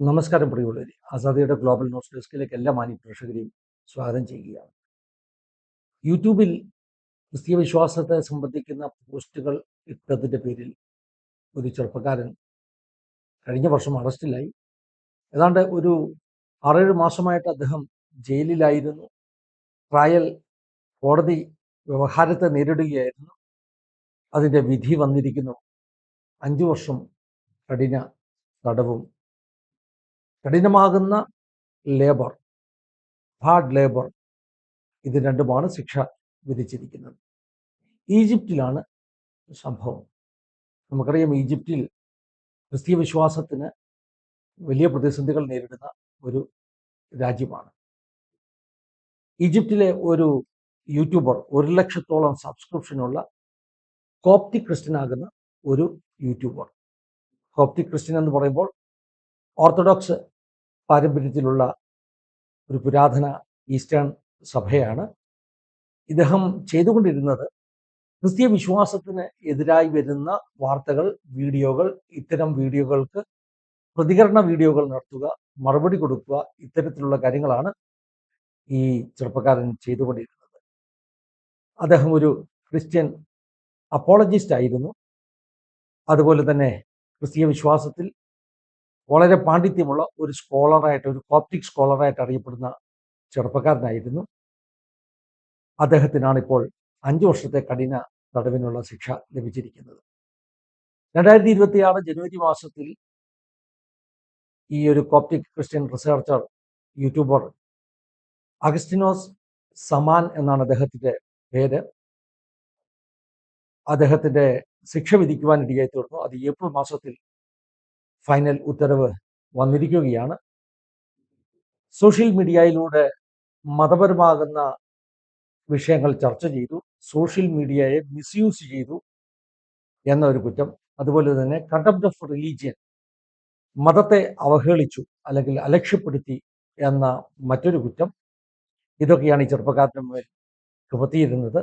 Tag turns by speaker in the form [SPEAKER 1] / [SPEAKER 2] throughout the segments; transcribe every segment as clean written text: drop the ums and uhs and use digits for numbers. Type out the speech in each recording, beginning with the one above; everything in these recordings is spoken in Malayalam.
[SPEAKER 1] നമസ്കാരം പ്രിയമുള്ളവരെ, ആസാദിയുടെ ഗ്ലോബൽ ന്യൂസ് ഡെസ്കിലേക്ക് എല്ലാ മാന്യ പ്രേക്ഷകരെയും സ്വാഗതം ചെയ്യുകയാണ്. യൂട്യൂബിൽ ക്രിസ്തീയ വിശ്വാസത്തെ സംബന്ധിക്കുന്ന പോസ്റ്റുകൾ ഇട്ടതിൻ്റെ പേരിൽ ഒരു ചെറുപ്പക്കാരൻ കഴിഞ്ഞ വർഷം അറസ്റ്റിലായി. ഏതാണ്ട് ഒരു 6-7 മാസമായിട്ട് അദ്ദേഹം ജയിലിലായിരുന്നു. ട്രയൽ കോടതി വ്യവഹാരത്തെ നേരിടുകയായിരുന്നു. അതിൻ്റെ വിധി വന്നിരിക്കുന്നു. 5 വർഷം കഠിന തടവും കഠിനമാകുന്ന ലേബർ, ഹാർഡ് ലേബർ, ഇത് രണ്ടുമാണ് ശിക്ഷ വിധിച്ചിരിക്കുന്നത്. ഈജിപ്തിലാണ് സംഭവം. നമുക്കറിയാം, ഈജിപ്തിൽ ക്രിസ്തീയ വിശ്വാസത്തിന് വലിയ പ്രതിസന്ധികൾ നേരിടുന്ന ഒരു രാജ്യമാണ്. ഈജിപ്തിലെ ഒരു യൂട്യൂബർ 1 ലക്ഷത്തോളം സബ്സ്ക്രിപ്ഷനുള്ള കോപ്റ്റിക് ക്രിസ്ത്യനാകുന്ന ഒരു യൂട്യൂബർ. കോപ്റ്റിക് ക്രിസ്ത്യൻ എന്ന് പറയുമ്പോൾ ഓർത്തഡോക്സ് പാരമ്പര്യത്തിലുള്ള ഒരു പുരാതന ഈസ്റ്റേൺ സഭയാണ്. ഇദ്ദേഹം ചെയ്തുകൊണ്ടിരുന്നത് ക്രിസ്തീയ വിശ്വാസത്തിന് എതിരായി വരുന്ന വാർത്തകൾ, വീഡിയോകൾ, ഇത്തരം വീഡിയോകൾക്ക് പ്രതികരണ വീഡിയോകൾ നടത്തുക, മറുപടി കൊടുക്കുക, ഇത്തരത്തിലുള്ള കാര്യങ്ങളാണ് ഈ ചെറുപ്പക്കാരൻ ചെയ്തുകൊണ്ടിരുന്നത്. അദ്ദേഹം ഒരു ക്രിസ്ത്യൻ അപ്പോളജിസ്റ്റ് ആയിരുന്നു. അതുപോലെ തന്നെ ക്രിസ്തീയ വിശ്വാസത്തിൽ വളരെ പാണ്ഡിത്യമുള്ള ഒരു സ്കോളറായിട്ട്, ഒരു കോപ്റ്റിക് സ്കോളറായിട്ട് അറിയപ്പെടുന്ന ചെറുപ്പക്കാരനായിരുന്നു. അദ്ദേഹത്തിനാണ് ഇപ്പോൾ 5 വർഷത്തെ കഠിന തടവിനുള്ള ശിക്ഷ ലഭിച്ചിരിക്കുന്നത്. 2026 ജനുവരി മാസത്തിൽ ഈ ഒരു Coptic Christian researcher YouTuber Agustinos Zaman എന്നാണ് അദ്ദേഹത്തിൻ്റെ പേര്. അദ്ദേഹത്തിൻ്റെ ശിക്ഷ വിധിക്കുവാൻ ഇടയായി തീർന്നു. അത് ഏപ്രിൽ മാസത്തിൽ ഫൈനൽ ഉത്തരവ് വന്നിരിക്കുകയാണ്. സോഷ്യൽ മീഡിയയിലൂടെ മതപരമാകുന്ന വിഷയങ്ങൾ ചർച്ച ചെയ്തു, സോഷ്യൽ മീഡിയയെ മിസ്യൂസ് ചെയ്തു എന്നൊരു കുറ്റം, അതുപോലെ തന്നെ കണ്ടംപ്റ്റ് ഓഫ് റിലീജിയൻ, മതത്തെ അവഹേളിച്ചു അല്ലെങ്കിൽ അലക്ഷ്യപ്പെടുത്തി എന്ന മറ്റൊരു കുറ്റം, ഇതൊക്കെയാണ് ഈ ചെറുപ്പക്കാരൻ്റെ മേൽ ചുമത്തിയിരുന്നത്.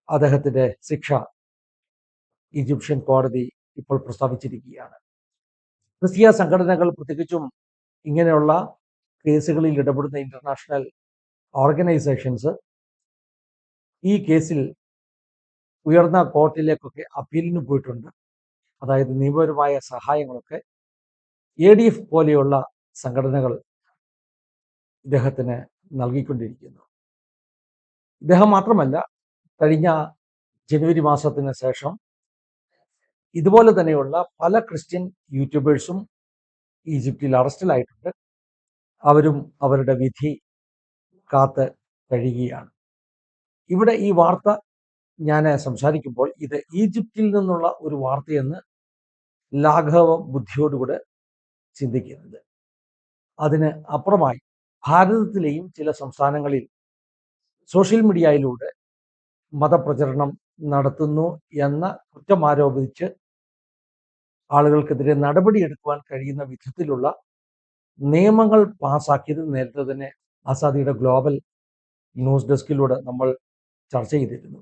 [SPEAKER 1] അദ്ദേഹത്തിൻ്റെ ശിക്ഷ ഈജിപ്ഷ്യൻ കോടതി ഇപ്പോൾ പ്രസ്താവിച്ചിരിക്കുകയാണ്. ക്രിസ്തീയ സംഘടനകൾ, പ്രത്യേകിച്ചും ഇങ്ങനെയുള്ള കേസുകളിൽ ഇടപെടുന്ന ഇന്റർനാഷണൽ ഓർഗനൈസേഷൻസ്, ഈ കേസിൽ ഉയർന്ന കോർട്ടിലേക്കൊക്കെ അപ്പീലിന് പോയിട്ടുണ്ട്. അതായത് നിയമപരമായ സഹായങ്ങളൊക്കെ ADF പോലെയുള്ള സംഘടനകൾ ഇദ്ദേഹത്തിന് നൽകിക്കൊണ്ടിരിക്കുന്നു. ഇദ്ദേഹം മാത്രമല്ല, കഴിഞ്ഞ ജനുവരി മാസത്തിന് ശേഷം ഇതുപോലെ തന്നെയുള്ള പല ക്രിസ്ത്യൻ യൂട്യൂബേഴ്സും ഈജിപ്തിൽ അറസ്റ്റിലായിട്ടുണ്ട്. അവരും അവരുടെ വിധി കാത്ത് കഴിയുകയാണ്. ഇവിടെ ഈ വാർത്ത ഞാൻ സംസാരിക്കുമ്പോൾ ഇത് ഈജിപ്തിൽ നിന്നുള്ള ഒരു വാർത്തയെന്ന് ലാഘവ ബുദ്ധിയോടുകൂടെ ചിന്തിക്കരുത്. അതിന് അപ്പുറമായി ഭാരതത്തിലെയും ചില സംസ്ഥാനങ്ങളിൽ സോഷ്യൽ മീഡിയയിലൂടെ മതപ്രചരണം നടത്തുന്നു എന്ന കുറ്റം ആരോപിച്ച് ആളുകൾക്കെതിരെ നടപടിയെടുക്കുവാൻ കഴിയുന്ന വിധത്തിലുള്ള നിയമങ്ങൾ പാസാക്കിയത് നേരത്തെ തന്നെ ആസാദിയുടെ ഗ്ലോബൽ ന്യൂസ് ഡെസ്കിലൂടെ നമ്മൾ ചർച്ച ചെയ്തിരുന്നു.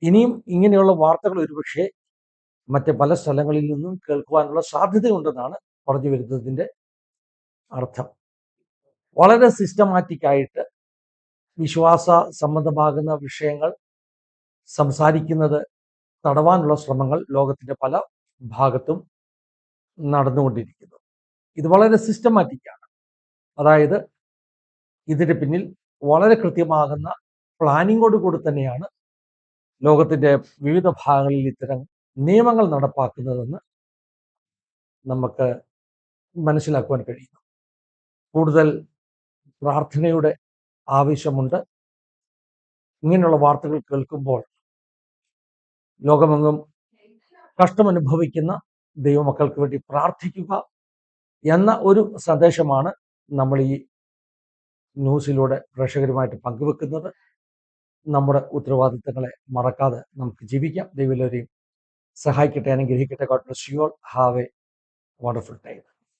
[SPEAKER 1] ഇനിയും ഇങ്ങനെയുള്ള വാർത്തകൾ ഒരുപക്ഷെ മറ്റ് പല സ്ഥലങ്ങളിൽ നിന്നും കേൾക്കുവാനുള്ള സാധ്യതയുണ്ടെന്നാണ് പറഞ്ഞു വരുന്നതിൻ്റെ അർത്ഥം. വളരെ സിസ്റ്റമാറ്റിക്കായിട്ട് വിശ്വാസ സംബന്ധമാകുന്ന വിഷയങ്ങൾ സംസാരിക്കുന്നത് തടവാനുള്ള ശ്രമങ്ങൾ ലോകത്തിൻ്റെ പല ഭാഗത്തും നടന്നുകൊണ്ടിരിക്കുന്നു. ഇത് വളരെ സിസ്റ്റമാറ്റിക്കാണ്. അതായത് ഇതിന് പിന്നിൽ വളരെ കൃത്യമാകുന്ന പ്ലാനിങ്ങോട് കൂടി തന്നെയാണ് ലോകത്തിൻ്റെ വിവിധ ഭാഗങ്ങളിൽ ഇത്തരം നിയമങ്ങൾ നടപ്പാക്കുന്നതെന്ന് നമുക്ക് മനസ്സിലാക്കുവാൻ കഴിയുന്നു. കൂടുതൽ പ്രാർത്ഥനയുടെ ആവശ്യമുണ്ട്. ഇങ്ങനെയുള്ള വാർത്തകൾ കേൾക്കുമ്പോൾ ലോകമെങ്ങും കഷ്ടമനുഭവിക്കുന്ന ദൈവമക്കൾക്ക് വേണ്ടി പ്രാർത്ഥിക്കുക എന്ന ഒരു സന്ദേശമാണ് നമ്മൾ ഈ ന്യൂസിലൂടെ പ്രേക്ഷകരുമായിട്ട് പങ്കുവെക്കുന്നത്. നമ്മുടെ ഉത്തരവാദിത്തങ്ങളെ മറക്കാതെ നമുക്ക് ജീവിക്കാം. ദൈവം എല്ലാവരെയും സഹായിക്കട്ടെ, അനുഗ്രഹിക്കട്ടെ. God bless you all. Have A wonderful time.